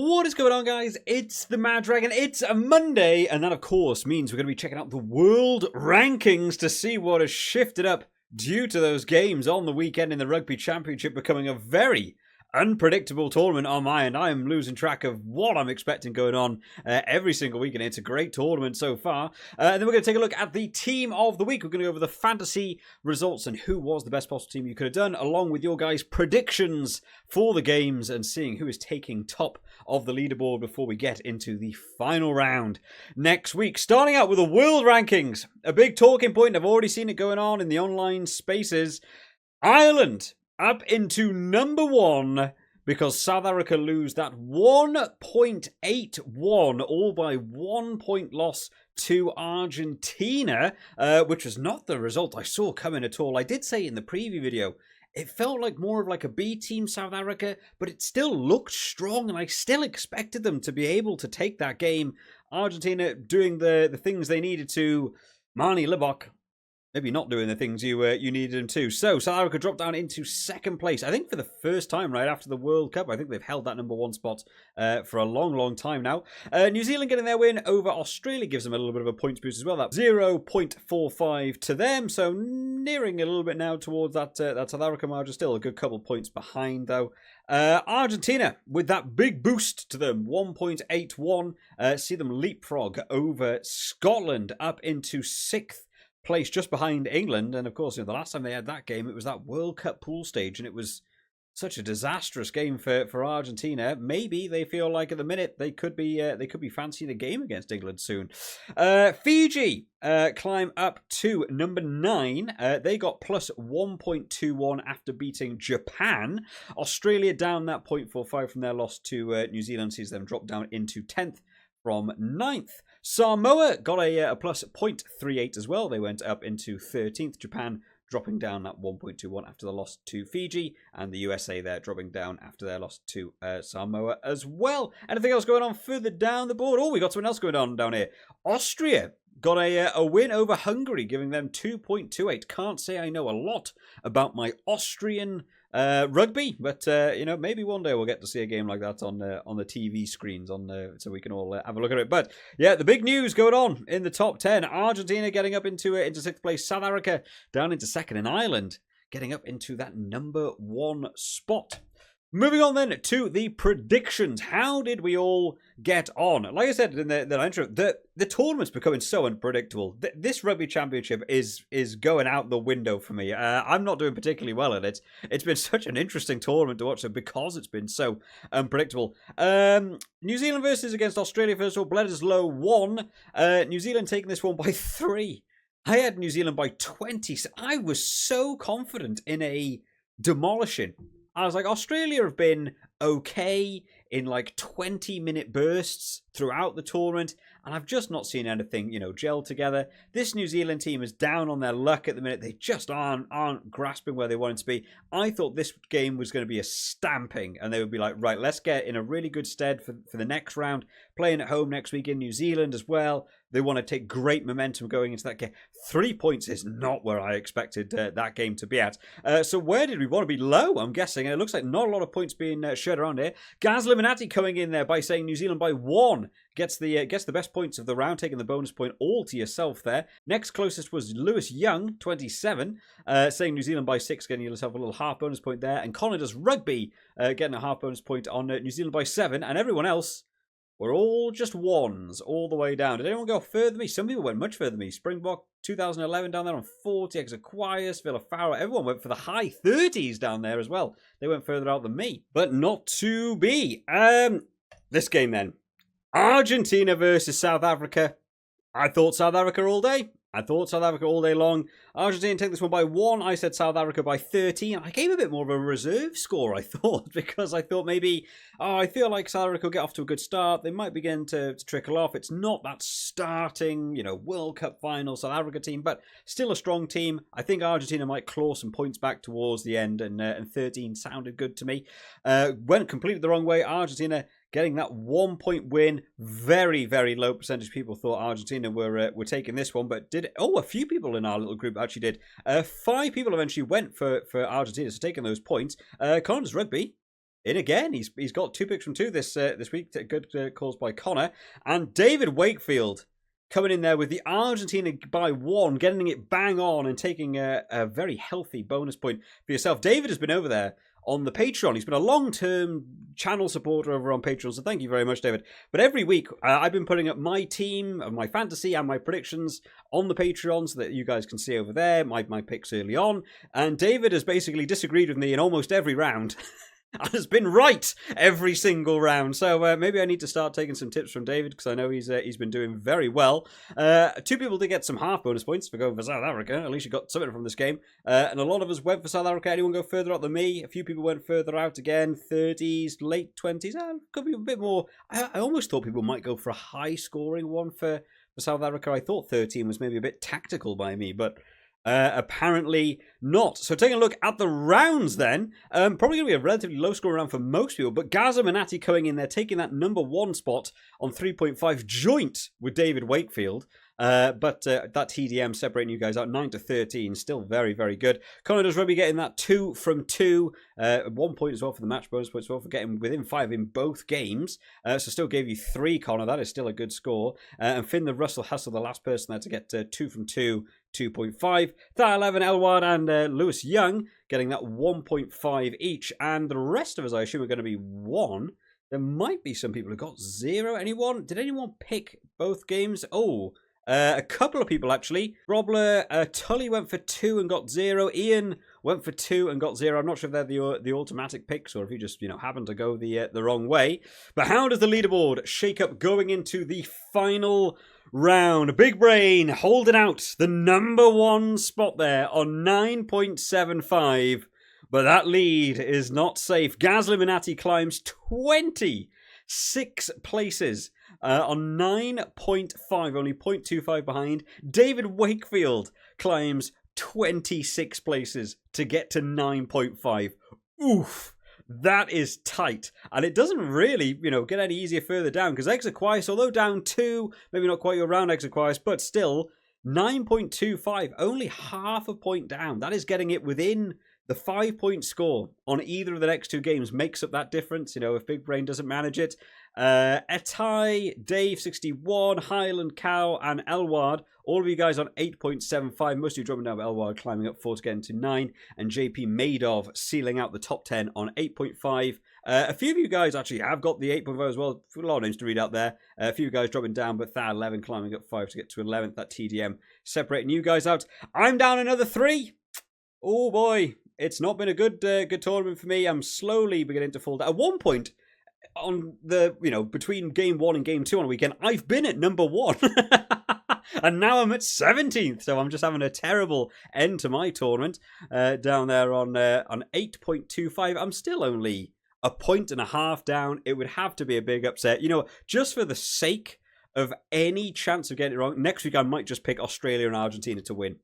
What is going on, guys? It's the Mad Dragon. It's a Monday, and that, of course, means we're going to be checking out the world rankings to see what has shifted up due to those games on the weekend in the Rugby Championship becoming a very unpredictable tournament on my end. I am losing track of what I'm expecting going on every single week, and it's a great tournament so far. And then we're going to take a look at the team of the week. We're going to go over the fantasy results and who was the best possible team you could have done, along with your guys' predictions for the games and seeing who is taking top of the leaderboard before we get into the final round next week. Starting out with the world rankings, a big talking point. I've already seen it going on in the online spaces. Ireland up into number one because South Africa lose that 1.81, all by 1 point loss to Argentina, which was not the result I saw coming at all. I did say in the preview video, it felt like more of like a B team South Africa, but it still looked strong, and I still expected them to be able to take that game. Argentina doing the things they needed to. Marnie Libok maybe not doing the things you needed them to. So South Africa dropped down into second place. I think for the first time right after the World Cup. I think they've held that number one spot for a long, long time now. New Zealand getting their win over Australia gives them a little bit of a points boost as well. That 0.45 to them. So nearing a little bit now towards that South Africa margin. Still a good couple points behind though. Argentina with that big boost to them, 1.81. See them leapfrog over Scotland up into sixth place, just behind England. And of course, the last time they had that game, it was that World Cup pool stage, and it was such a disastrous game for Argentina. Maybe they feel like at the minute they could be fancying a game against England soon. Fiji climb up to number 9. They got plus 1.21 after beating Japan. Australia down that 0.45 from their loss to New Zealand, sees them drop down into 10th from 9th. Samoa got a plus 0.38 as well. They went up into 13th. Japan dropping down that 1.21 after the loss to Fiji. And the USA there dropping down after their loss to Samoa as well. Anything else going on further down the board? Oh, we got something else going on down here. Austria got a win over Hungary, giving them 2.28. Can't say I know a lot about my Austrian rugby, but maybe one day we'll get to see a game like that on the TV screens so we can all have a look at it. But yeah, the big news going on in the top 10: Argentina getting up into sixth place, South Africa down into second, and Ireland getting up into that number 1 spot. Moving on then to the predictions. How did we all get on? Like I said in the intro, the tournament's becoming so unpredictable. This Rugby Championship is going out the window for me. I'm not doing particularly well at it. It's been such an interesting tournament to watch because it's been so unpredictable. New Zealand versus against Australia first of all. bledisloe won. New Zealand taking this one by 3. I had New Zealand by 20. So I was so confident in a demolishing. I was like, Australia have been okay in like 20-minute bursts throughout the tournament, and I've just not seen anything, gel together. This New Zealand team is down on their luck at the minute. They just aren't grasping where they wanted to be. I thought this game was going to be a stamping, and they would be like, right, let's get in a really good stead for the next round. Playing at home next week in New Zealand as well. They want to take great momentum going into that game. 3 points is not where I expected that game to be at. So where did we want to be? Low, I'm guessing. And it looks like not a lot of points being shared around here. Gaz Liminati coming in there by saying New Zealand by 1. Gets the best points of the round, taking the bonus point all to yourself there. Next closest was Lewis Young, 27, saying New Zealand by 6, getting yourself a little half bonus point there. And Connor does Rugby, getting a half bonus point on New Zealand by 7. And everyone else were all just 1s all the way down. Did anyone go further than me? Some people went much further than me. Springbok 2011 down there on 40. Exaquias, Villa Farrow. Everyone went for the high 30s down there as well. They went further out than me. But not to be. This game then. Argentina versus South Africa. I thought South Africa all day. I thought South Africa all day long. Argentina take this one by 1. I said South Africa by 13. I gave a bit more of a reserve score, I thought, because I thought maybe, I feel like South Africa will get off to a good start. They might begin to trickle off. It's not that starting, World Cup final South Africa team, but still a strong team. I think Argentina might claw some points back towards the end, and 13 sounded good to me. Went completely the wrong way. Argentina getting that 1 point win. Very, very low percentage of people thought Argentina were taking this one, but a few people in our little group actually did. 5 people eventually went for Argentina, so taking those points. Connor's Rugby in again. He's got 2 picks from 2 this week. Good calls by Connor. And David Wakefield coming in there with the Argentina by 1, getting it bang on and taking a very healthy bonus point for yourself. David has been over there on the Patreon. He's been a long-term channel supporter over on Patreon, so thank you very much, David. But every week, I've been putting up my team, my fantasy and my predictions on the Patreon so that you guys can see over there, my picks early on. And David has basically disagreed with me in almost every round. And has been right every single round. So maybe I need to start taking some tips from David, because I know he's been doing very well. 2 people did get some half bonus points for going for South Africa. At least you got something from this game. And a lot of us went for South Africa. Anyone go further out than me? A few people went further out again. 30s, late 20s. Could be a bit more. I almost thought people might go for a high-scoring one for South Africa. I thought 13 was maybe a bit tactical by me, but apparently not. So taking a look at the rounds then, probably going to be a relatively low score round for most people, but Gaza Manati coming in there, taking that number 1 spot on 3.5 joint with David Wakefield. But that TDM separating you guys out 9 to 13, still very, very good. Connor does Rugby getting that 2 from 2, 1 point as well for the match bonus points as well for getting within 5 in both games. So still gave you 3, Connor. That is still a good score. And Finn the Russell Hustle, the last person there to get 2 from 2, 2.5. Thar 11, Elward and Lewis Young getting that 1.5 each. And the rest of us, I assume, are going to be 1. There might be some people who got 0. Anyone? Did anyone pick both games? Oh, a couple of people actually. Robler, Tully went for 2 and got 0. Ian went for 2 and got 0. I'm not sure if they're the automatic picks or if you just happened to go the wrong way. But how does the leaderboard shake up going into the final round? Big Brain holding out the number 1 spot there on 9.75. But that lead is not safe. Gaz Liminati climbs 26 places on 9.5, only 0.25 behind. David Wakefield climbs 26 places to get to 9.5. Oof, that is tight. And it doesn't really, get any easier further down, because Exequias, although down 2, maybe not quite your round Exequias, but still 9.25, only half a point down. That is getting it within the 5-point score on either of the next 2 games makes up that difference, if Big Brain doesn't manage it. Etai, Dave 61, Highland Cow, and Elward, all of you guys on 8.75. Most of you dropping down, but Elward climbing up 4 to get into 9. And JP Madoff sealing out the top 10 on 8.5. A few of you guys actually have got the 8.5 as well. A lot of names to read out there. A few guys dropping down, but Thad 11 climbing up 5 to get to 11th. That TDM separating you guys out. I'm down another 3. Oh boy. It's not been a good tournament for me. I'm slowly beginning to fall down. At one point, on the, between game 1 and game 2 on a weekend, I've been at number 1. And now I'm at 17th. So I'm just having a terrible end to my tournament down there on 8.25. I'm still only a 1.5 down. It would have to be a big upset. Just for the sake of any chance of getting it wrong, next week I might just pick Australia and Argentina to win.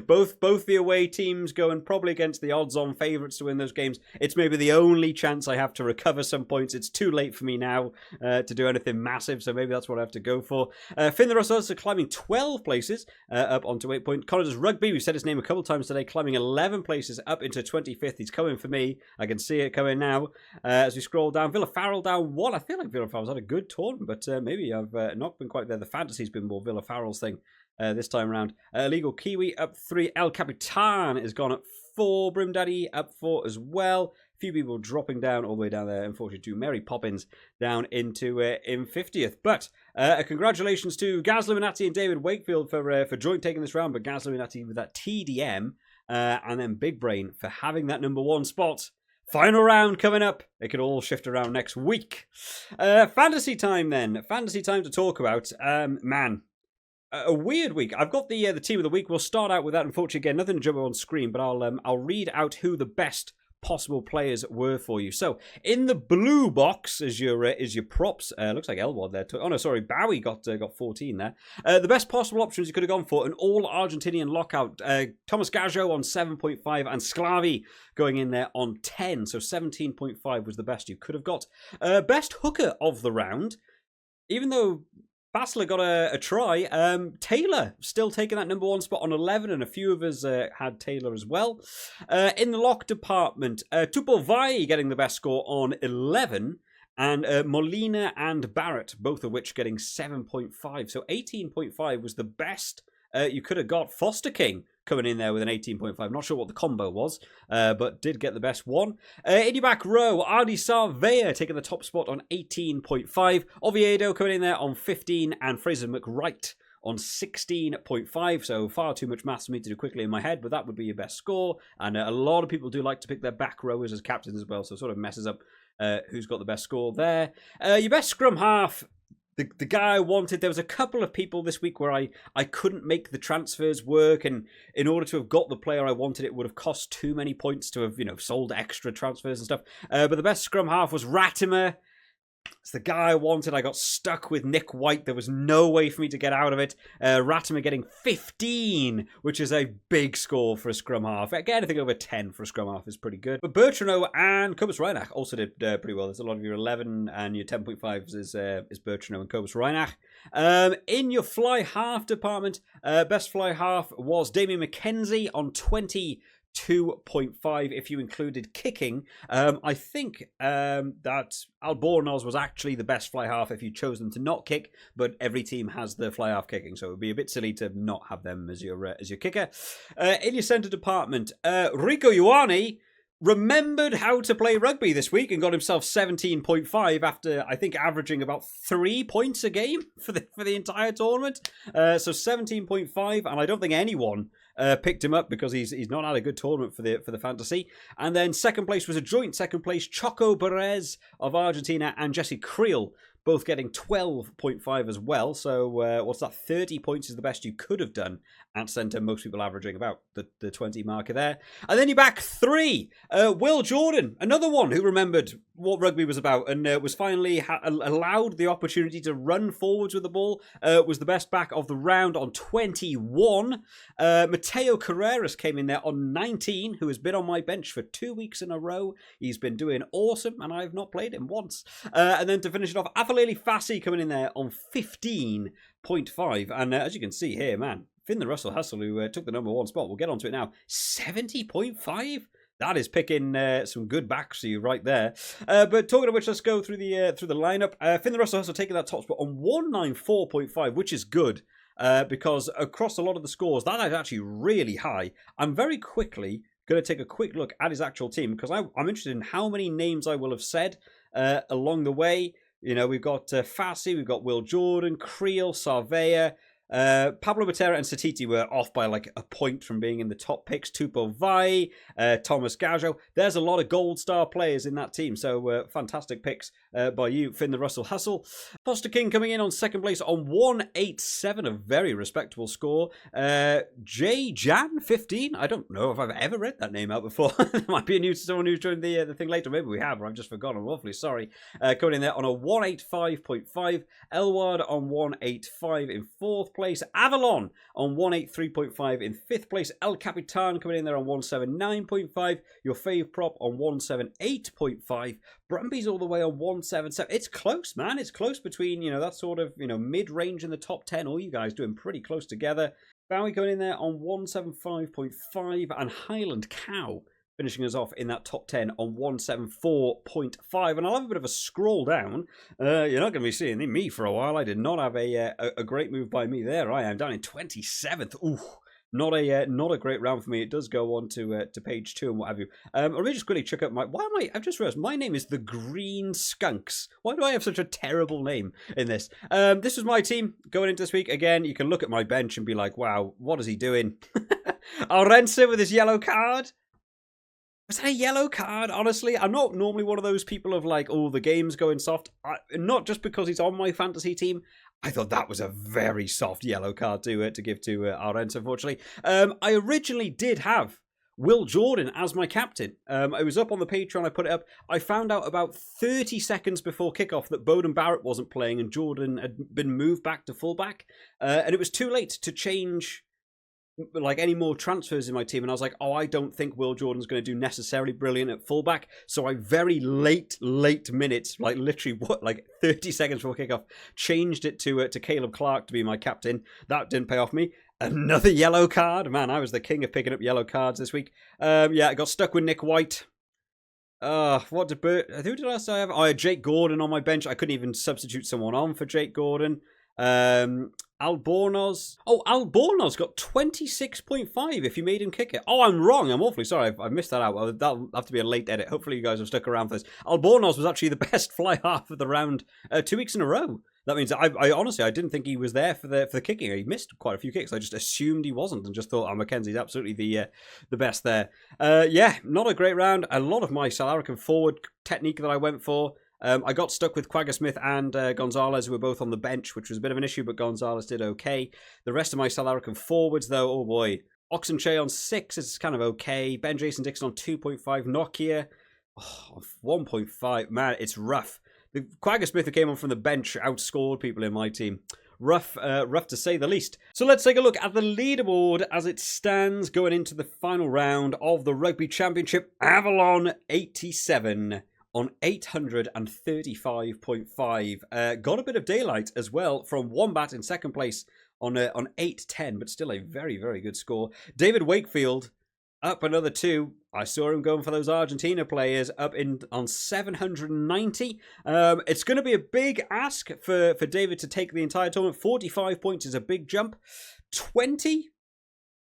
Both the away teams going probably against the odds-on favourites to win those games. It's maybe the only chance I have to recover some points. It's too late for me now to do anything massive, so maybe that's what I have to go for. Finn the Russell are climbing 12 places up onto 8 point. Connor does Rugby, we've said his name a couple times today, climbing 11 places up into 25th. He's coming for me. I can see it coming now. As we scroll down, Villa Farrell down 1. I feel like Villa Farrell's had a good tournament, but maybe I've not been quite there. The fantasy's been more Villa Farrell's thing. This time around. Illegal Kiwi up 3. El Capitan is gone up 4. Brim Daddy up 4 as well. A few people dropping down all the way down there, unfortunately, to Mary Poppins down into in 50th. But congratulations to Gaz Liminati and David Wakefield for joint taking this round, but Gaz Liminati with that TDM, and then Big Brain for having that number 1 spot. Final round coming up. It could all shift around next week. Fantasy time then. Fantasy time to talk about. Man. A weird week. I've got the team of the week. We'll start out with that. Unfortunately, again, nothing to jump on screen, but I'll read out who the best possible players were for you. So in the blue box is your props. Looks like Elward there. Oh no, sorry, Bowie got 14 there. The best possible options you could have gone for: an all Argentinian lockout. Thomas Gajo on 7.5 and Sclavi going in there on 10. So 17.5 was the best you could have got. Best hooker of the round, even though Bastler got a try. Taylor still taking that number 1 spot on 11, and a few of us had Taylor as well. In the lock department, Tupovai getting the best score on 11, and Molina and Barrett, both of which getting 7.5. So 18.5 was the best you could have got. Foster King coming in there with an 18.5. Not sure what the combo was, but did get the best one. In your back row, Ardi Sarvea taking the top spot on 18.5. Oviedo coming in there on 15, and Fraser McWright on 16.5. So far too much maths for me to do quickly in my head, but that would be your best score. And a lot of people do like to pick their back rowers as captains as well, so it sort of messes up who's got the best score there. Your best scrum half, the guy I wanted, there was a couple of people this week where I couldn't make the transfers work, and in order to have got the player I wanted, it would have cost too many points to have, sold extra transfers and stuff. But the best scrum half was Ratimer. It's the guy I wanted. I got stuck with Nick White. There was no way for me to get out of it. Ratimer getting 15, which is a big score for a scrum half. Again, anything over 10 for a scrum half is pretty good. But Bertrano and Cobus Reinach also did pretty well. There's a lot of your 11 and your 10.5s is Bertrano and Cobus Reinach. In your fly half department, best fly half was Damien McKenzie on 22.5 if you included kicking. I think that Albornoz was actually the best fly half if you chose them to not kick, but every team has the fly half kicking, so it would be a bit silly to not have them as your kicker. In your centre department, Rico Ioane remembered how to play rugby this week and got himself 17.5 after, I think, averaging about 3 points a game for the entire tournament. So 17.5, and I don't think anyone picked him up because he's not had a good tournament for the fantasy. And then second place was a joint second place, Choco Perez of Argentina and Jesse Creel, both getting 12.5 as well. So what's that? 30 points is the best you could have done at centre. Most people averaging about the 20 marker there. And then your back three, Will Jordan, another one who remembered what rugby was about and was finally allowed the opportunity to run forwards with the ball. Was the best back of the round on 21. Mateo Carreras came in there on 19, who has been on my bench for 2 weeks in a row. He's been doing awesome, and I've not played him once. And then to finish it off, Afaleli Fassi coming in there on 15.5. And as you can see here, man, Finn the Russell Hustle, who took the number 1 spot, we'll get onto it now, 70.5? That is picking some good backs for you right there. But talking of which, let's go through the lineup. Finn the Russell Hustle taking that top spot on 194.5, which is good. Because across a lot of the scores, that is actually really high. I'm very quickly going to take a quick look at his actual team, because I'm interested in how many names I will have said along the way. You know, we've got Fassi, we've got Will Jordan, Creel, Sarvea, Pablo Botera and Satiti were off by like a point from being in the top picks. Tupo Vai, Thomas Gajo. There's a lot of gold star players in that team. So fantastic picks by you, Finn the Russell Hustle. Foster King coming in on second place on 187, a very respectable score. J Jan 15. I don't know if I've ever read that name out before. That might be new to someone who's joined the thing later. Maybe we have, or I've just forgotten. I'm awfully sorry. Coming in there on a 185.5. Elward on 185 in fourth place. Avalon on 183.5 in fifth place. El Capitan coming in there on 179.5. Your fave prop on 178.5. Brumbies all the way on 177. It's close, man. It's close between, that sort of, mid-range in the top 10. All you guys doing pretty close together. Bowie going in there on 175.5. And Highland Cow finishing us off in that top 10 on 174.5. And I'll have a bit of a scroll down. You're not going to be seeing me for a while. I did not have a great move by me there. I am down in 27th. Ooh. Not a great round for me. It does go on to page 2 and what have you. Let me just quickly check out I've just realized my name is the Green Skunks. Why do I have such a terrible name in this? This was my team going into this week. Again, you can look at my bench and be like, wow, what is he doing? Arense with his yellow card. Was that a yellow card? Honestly, I'm not normally one of those people of like, oh, the game's going soft. Not just because he's on my fantasy team. I thought that was a very soft yellow card to give to Arense, unfortunately. I originally did have Will Jordan as my captain. I was up on the Patreon, I put it up. I found out about 30 seconds before kickoff that Bowden Barrett wasn't playing and Jordan had been moved back to fullback. And it was too late to change like any more transfers in my team, and I was like, oh, I don't think Will Jordan's going to do necessarily brilliant at fullback. So I very late minutes, like literally like 30 seconds before kickoff, changed it to Caleb Clark to be my captain. That didn't pay off me. Another yellow card. Man, I was the king of picking up yellow cards this week. Yeah, I got stuck with Nick White. Who did I say I have? Oh, I had Jake Gordon on my bench. I couldn't even substitute someone on for Jake Gordon. Albornoz. Oh, Albornoz got 26.5 if you made him kick it. Oh, I'm wrong. I'm awfully sorry. I missed that out. That'll have to be a late edit. Hopefully you guys have stuck around for this. Albornoz was actually the best fly half of the round 2 weeks in a row. That means I honestly, I didn't think he was there for the kicking. He missed quite a few kicks. I just assumed he wasn't and just thought, oh, Mackenzie's absolutely the best there. Yeah, not a great round. A lot of my South African forward technique that I went for. I got stuck with Quagga Smith and Gonzalez, who were both on the bench, which was a bit of an issue, but Gonzalez did okay. The rest of my South African forwards, though, oh boy. Oxenche on 6 is kind of okay. Ben Jason Dixon on 2.5. Nokia, 1.5. Man, it's rough. The Quagga Smith who came on from the bench outscored people in my team. Rough to say the least. So let's take a look at the leaderboard as it stands going into the final round of the Rugby Championship. Avalon 87 on 835.5. Got a bit of daylight as well from Wombat in second place on 810, but still a very, very good score. David Wakefield up another 2. I saw him going for those Argentina players up on 790. It's going to be a big ask for David to take the entire tournament. 45 points is a big jump. 20?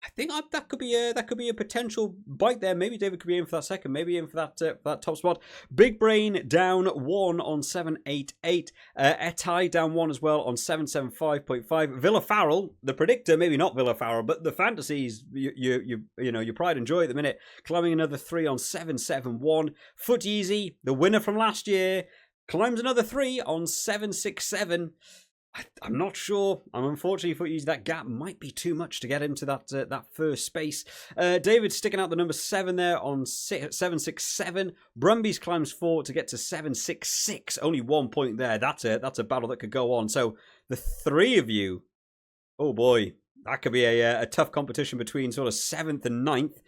I think that could be a potential bite there. Maybe David could be in for that second. Maybe in for that top spot. Big Brain down 1 on 788. Etai down 1 as well on 775.5. Villa Farrell, the predictor, maybe not Villa Farrell, but the fantasies you know your pride and joy at the minute, climbing another 3 on 771. Foot Easy, the winner from last year, climbs another 3 on 767. I'm not sure. I'm unfortunately for you. That gap might be too much to get into that first space. David sticking out the number 7 there on 767. Brumbies climbs 4 to get to 766. Only 1 point there. That's a battle that could go on. So the 3 of you, oh boy, that could be a tough competition between sort of 7th and 9th.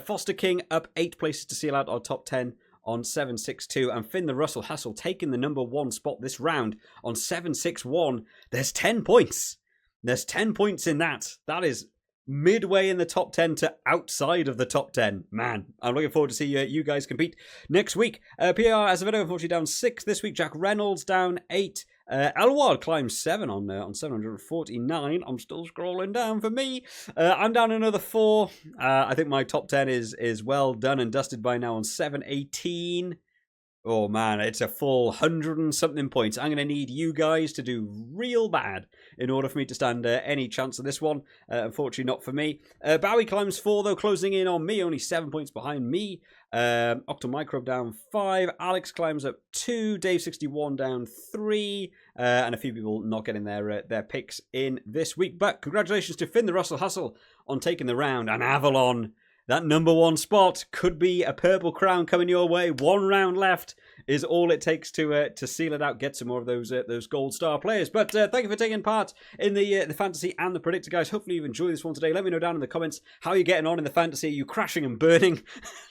Foster King up 8 places to seal out our top 10. On 762, and Finn the Russell Hustle taking the number 1 spot this round on 761. There's 10 points. There's 10 points in that. That is midway in the top 10 to outside of the top 10. Man, I'm looking forward to see you guys compete next week. PR Azevedo unfortunately down 6 this week. Jack Reynolds down 8. Elward climbs 7 on 749. I'm still scrolling down for me. I'm down another 4. I think my top 10 is well done and dusted by now on 718. Oh man, it's a full 100 and something points. I'm going to need you guys to do real bad in order for me to stand any chance of this one. Unfortunately, not for me. Bowie climbs 4 though, closing in on me, only 7 points behind me. Octomicrobe down 5. Alex climbs up 2. Dave61 down 3. And a few people not getting their picks in this week. But congratulations to Finn the Russell Hustle on taking the round. And Avalon, that number 1 spot could be a purple crown coming your way. 1 round left is all it takes to seal it out. Get some more of those gold star players. But thank you for taking part in the fantasy and the predictor, guys. Hopefully you've enjoyed this one today. Let me know down in the comments how you're getting on in the fantasy. Are you crashing and burning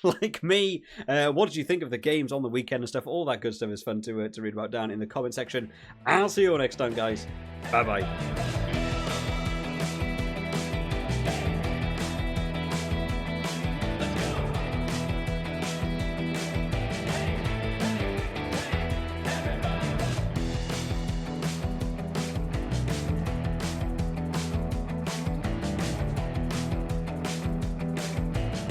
like me? What did you think of the games on the weekend and stuff? All that good stuff is fun to read about down in the comment section. I'll see you all next time, guys. Bye bye.